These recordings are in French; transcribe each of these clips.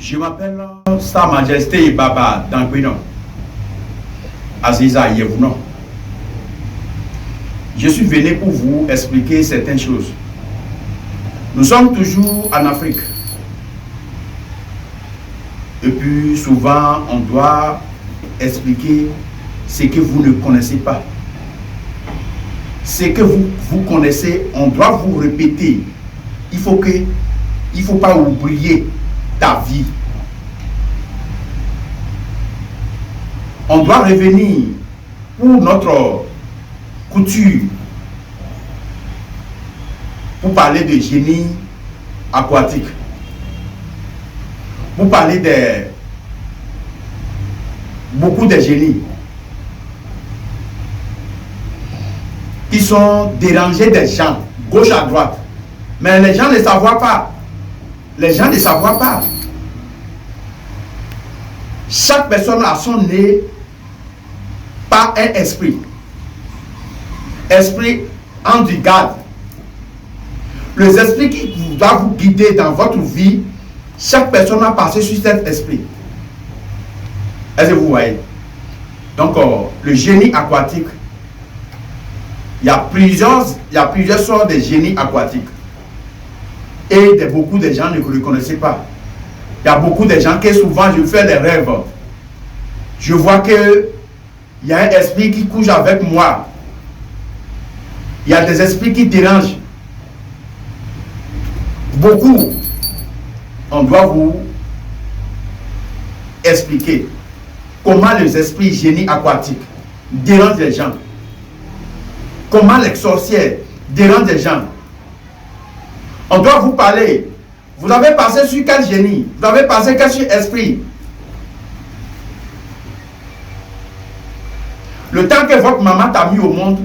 Je m'appelle Sa Majesté Baba Dangbenon, Aziza Yevounon. Je suis venu pour vous expliquer certaines choses. Nous sommes toujours en Afrique. Et puis souvent, on doit expliquer ce que vous ne connaissez pas. Ce que vous connaissez, on doit vous répéter. Il faut pas oublier ta vie. On doit revenir pour notre couture, pour parler de génie aquatique, pour parler de beaucoup de génies qui sont dérangés des gens, gauche à droite. Mais les gens ne savent pas. Les gens ne savent pas. Chaque personne a son nez par un esprit. Esprit en du garde. Les esprits qui doivent vous guider dans votre vie, chaque personne a passé sur cet esprit. Est-ce que vous voyez? Donc, le génie aquatique, il y a plusieurs sortes de génies aquatiques. Et beaucoup de gens ne le reconnaissent pas. Il y a beaucoup de gens qui souvent je fais des rêves. Je vois que il y a un esprit qui couche avec moi. Il y a des esprits qui dérangent. Beaucoup. On doit vous expliquer comment les esprits génies aquatiques dérangent les gens. Comment les sorcières dérangent les gens. On doit vous parler. Vous avez passé sur quel génie? Vous avez passé quel esprit? Le temps que votre maman t'a mis au monde,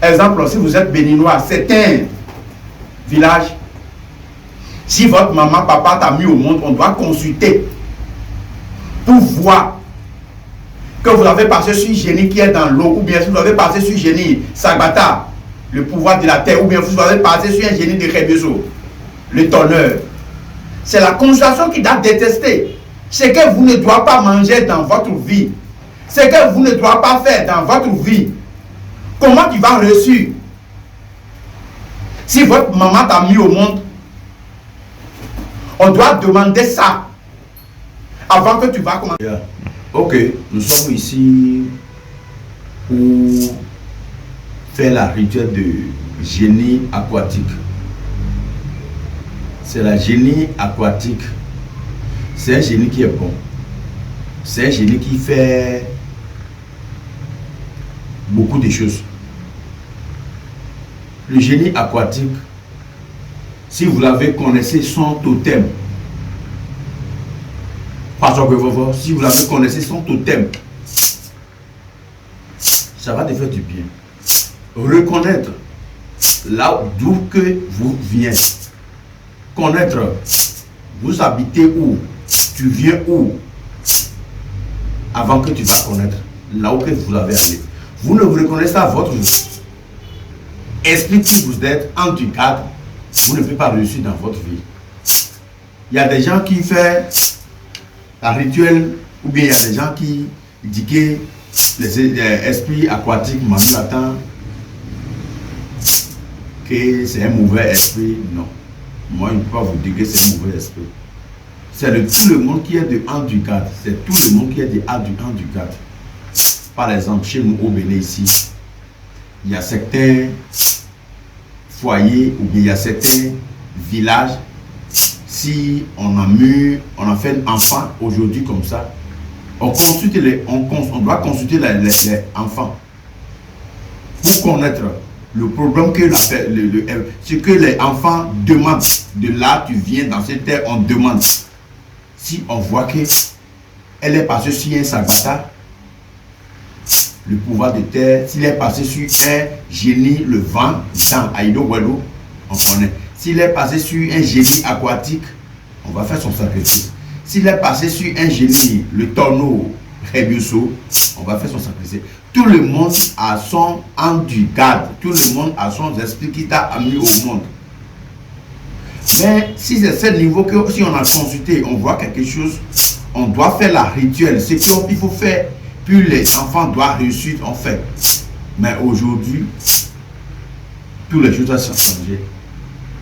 exemple, si vous êtes béninois, c'est un village. Si votre maman, papa t'a mis au monde, on doit consulter pour voir que vous avez passé sur génie qui est dans l'eau, ou bien si vous avez passé sur génie Sagbata, le pouvoir de la terre, ou bien vous avez passé sur un génie de Rebeso, le tonneur. C'est la consultation qui doit détester. Ce que vous ne devez pas manger dans votre vie, ce que vous ne devez pas faire dans votre vie, comment tu vas reçu? Si votre maman t'a mis au monde, on doit demander ça avant que tu vas commencer. Ok, nous sommes ici pour faire la rituel de génie aquatique. C'est la génie aquatique. C'est un génie qui est bon. C'est un génie qui fait beaucoup de choses. Le génie aquatique, si vous l'avez, connaissez son totem. Si vous l'avez, connaissez son totem. Ça va te faire du bien. Reconnaître là d'où que vous venez. Connaître, vous habitez où, tu viens où, avant que tu vas connaître là où que vous avez allé. Vous ne vous reconnaissez pas votre esprit qui vous êtes en du cadre, vous ne pouvez pas réussir dans votre vie. Il y a des gens qui font un rituel, ou bien il y a des gens qui disent que les esprits aquatiques m'attendent que c'est un mauvais esprit. Non. Moi, je ne peux pas vous dire que c'est un mauvais esprit. C'est tout le monde qui est de en du cadre. C'est tout le monde qui est de en du cadre. Par exemple, chez nous au Bénin ici, il y a certains foyers ou bien il y a certains villages. Si on a fait un enfant aujourd'hui comme ça, on doit consulter les enfants pour connaître le problème que ce que les enfants demandent. De là, tu viens dans cette terre, on demande. Si on voit que elle est passée sur un Sagbata, le pouvoir de terre, s'il est passé sur un génie, le vent, dans Aïdo Guado, on connaît. S'il est passé sur un génie aquatique, on va faire son sacrifice. S'il est passé sur un génie, le tonneau, Rebuso, on va faire son sacrifice. Tout le monde a son en du garde. Tout le monde a son esprit qui t'a mis au monde. Mais si c'est ce niveau que si on a consulté, on voit quelque chose, on doit faire la rituel. C'est qu'il faut faire, puis les enfants doivent réussir, on fait. Mais aujourd'hui, toutes les choses ont changé.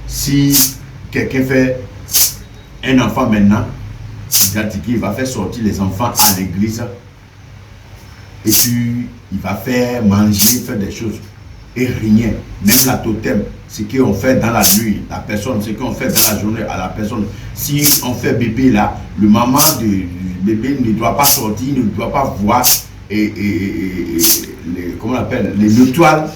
Si quelqu'un fait un enfant maintenant, il va faire sortir les enfants à l'église et puis il va faire manger, faire des choses et rien, même la totem, ce qu'on fait dans la nuit, la personne, ce qu'on fait dans la journée à la personne. Si on fait bébé là, le maman du bébé ne doit pas sortir, ne doit pas voir comment on appelle, les étoiles